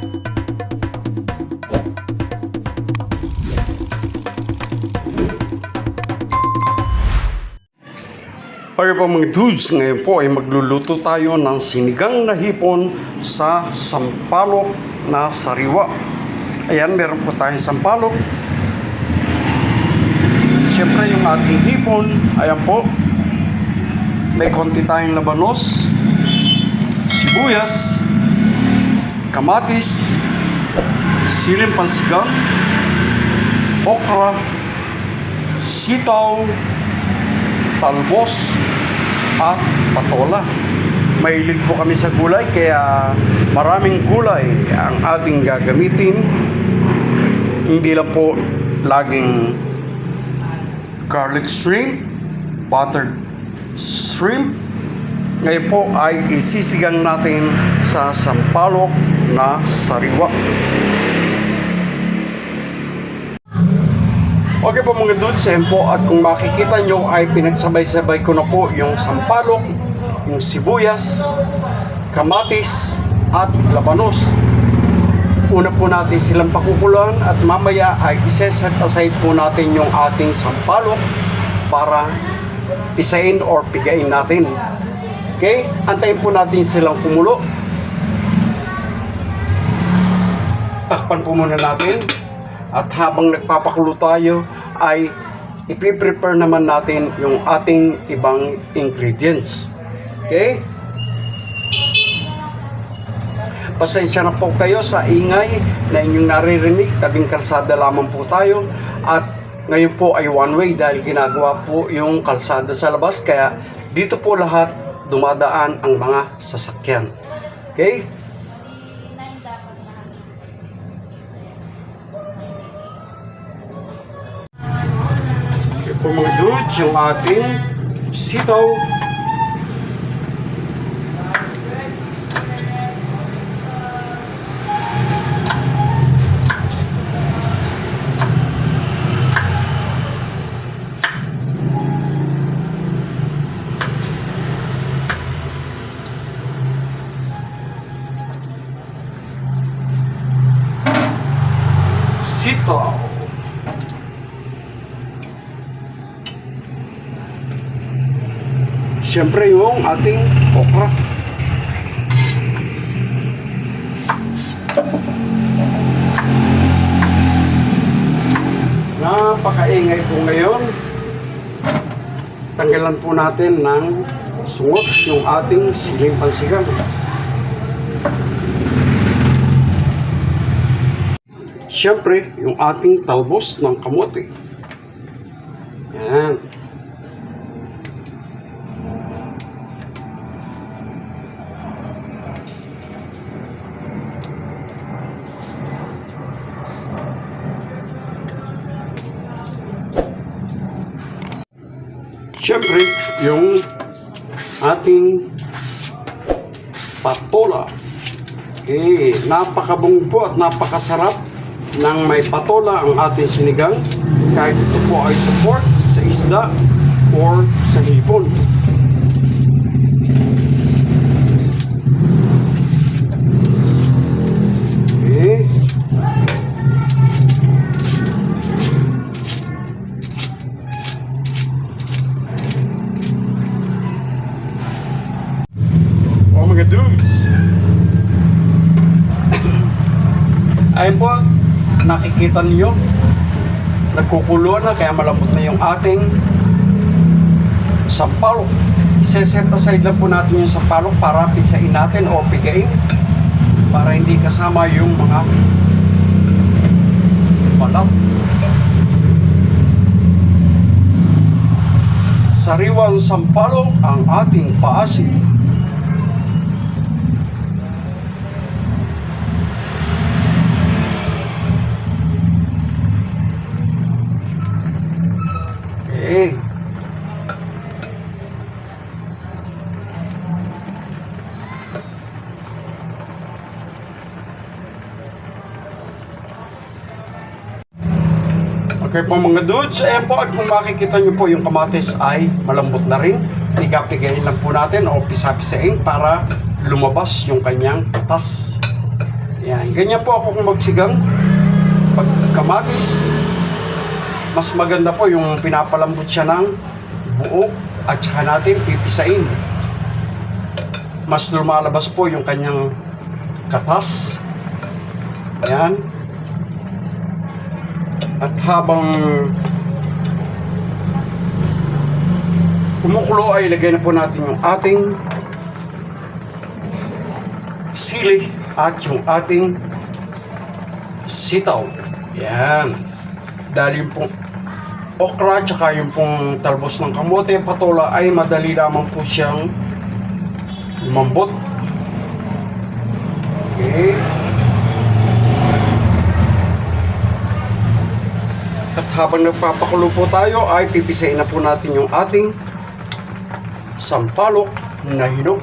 Okay po mga dudes, ngayon po ay magluluto tayo ng sinigang na hipon sa sampalok na sariwa. Ayan, meron po tayong sampalok. Siyempre yung ating hipon, ayan po. May konti tayong labanos, sibuyas, kamatis, siling pansigang, okra, sitaw, talbos at patola. Mahilig po kami sa gulay kaya maraming gulay ang ating gagamitin. Hindi lang po laging garlic shrimp, buttered shrimp. Ngayon po ay isisigang natin sa sampalok na sariwa. Okay po mga dudes, po, at kung makikita nyo ay pinagsabay-sabay ko na po yung sampalok, yung sibuyas, kamatis, at labanos. Una po natin silang pakukuluan at mamaya ay iseset aside po natin yung ating sampalok para pisain or pigain natin. Okay? Antayin po natin silang kumulo. Takpan po muna natin. At habang nagpapakulo tayo, ay ipiprepare naman natin yung ating ibang ingredients. Okay? Pasensya na po kayo sa ingay na inyong naririnig. Tabing kalsada lamang po tayo. At ngayon po ay one way dahil ginagawa po yung kalsada sa labas. Kaya dito po lahat dumadaan ang mga sasakyan. Okay? Po mga dudes, yung ating sitaw, sitaw, siyempre yung ating okra. Napakaingay po ngayon. Tanggalan po natin ng sungot yung ating siling pansigang. Siyempre yung ating talbos ng kamote. Yan. Siyempre, yung ating patola. Okay, napakabungo po at napakasarap ng may patola ang ating sinigang. Kahit ito po ay sa pork, sa isda, or sa hipon. Okay. Mga dudes, ayun po, nakikita niyo nagkukulo na kaya malambot na yung ating sampalok. Iseset aside lang po natin yung sampalok para pisain natin o pigain para hindi kasama yung mga balat. Sariwang sampalok ang ating paasin. Okay. Okay po mga dudes, ayan po, at kung makikita nyo po yung kamatis ay malambot na rin. Pigapigayin lang po natin o pisa-pisain para lumabas yung kanyang patas. Yan, ganyan po ako kung magsigang. Pag kamatis, mas maganda po yung pinapalambot siya ng buo at saka natin pipisain. Mas lumalabas po yung kanyang katas. Yan. At habang kumukulo ay ilagay na po natin yung ating sili at yung ating sitaw. Yan. Dahil yung pong okra tsaka yung pong talbos ng kamote, patola ay madali lamang po siyang lumambot. Okay. At habang nagpapakulo po tayo ay pipisain na po natin yung ating sampalok na hinog.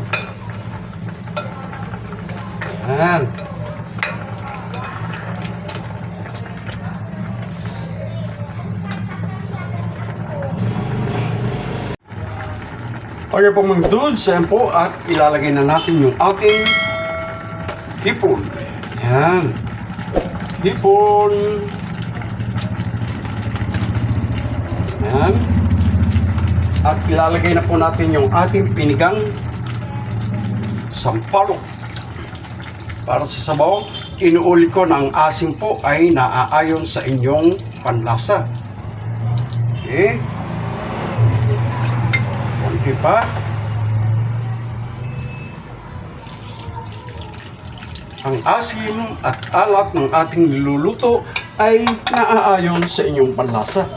Yan. Okay po mga dudes, ayan po, at ilalagay na natin yung ating hipon. Yan. Hipon. Yan. At ilalagay na po natin yung ating pinigang sampalok. Para sa sabaw, inuulit ko na ang asim po ay naaayon sa inyong panlasa. Okay. Konti pa. Ang asim at alat ng ating niluluto ay naaayon sa inyong panlasa.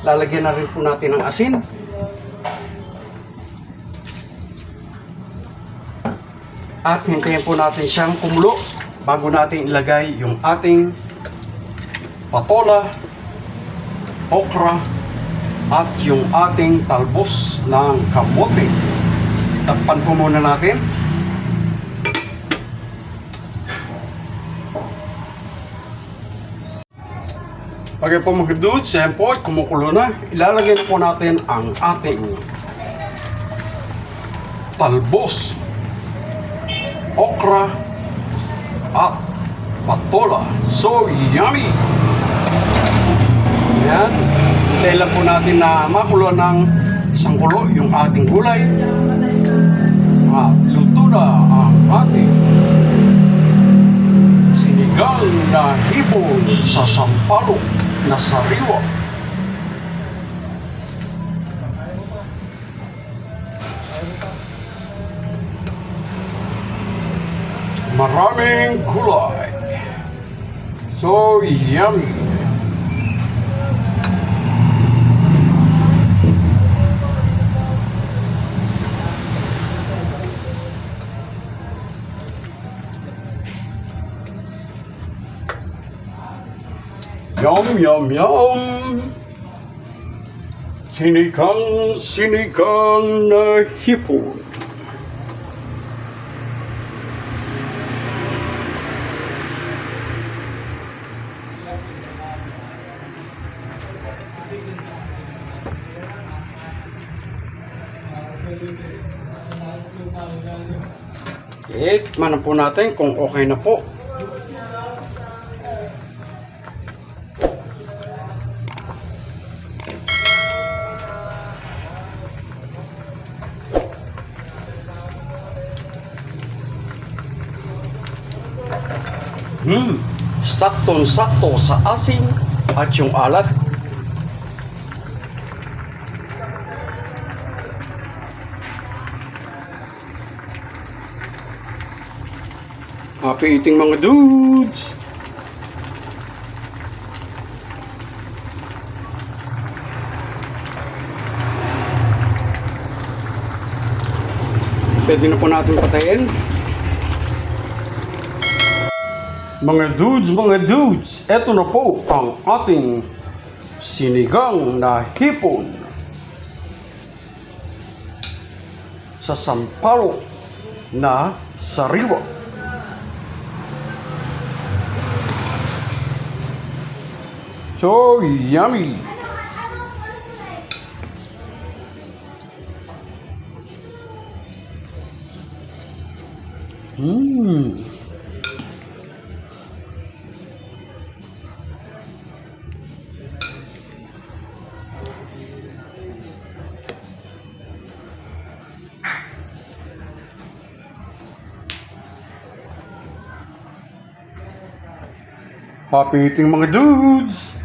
Lalagyan na rin po natin ng asin. At hintayin po natin siyang kumulo bago natin ilagay yung ating patola, okra, at yung ating talbos ng kamote. Takpan po muna natin. Okay po mga dudes, ayan po, kumukulo na. Ilalagay na po natin ang ating talbos, okra, at patola. So yummy! Ayan. Hintayin lang po natin na makulo ng isang kulo yung ating gulay. At luto na ang ating sinigang na hipon sa sampalok na sariwa. Maraming kulay. So yummy. Yum, yum, yum. Sinigang na hipon. Tikman na po natin kung okay na po. Saktong-sakto sa asin at yung alat. Happy eating mga dudes! Pwede na po natin patayin. Mga dudes, eto na po ang ating sinigang na hipon sa sampalok na sariwa. So yummy! Happy eating mga dudes!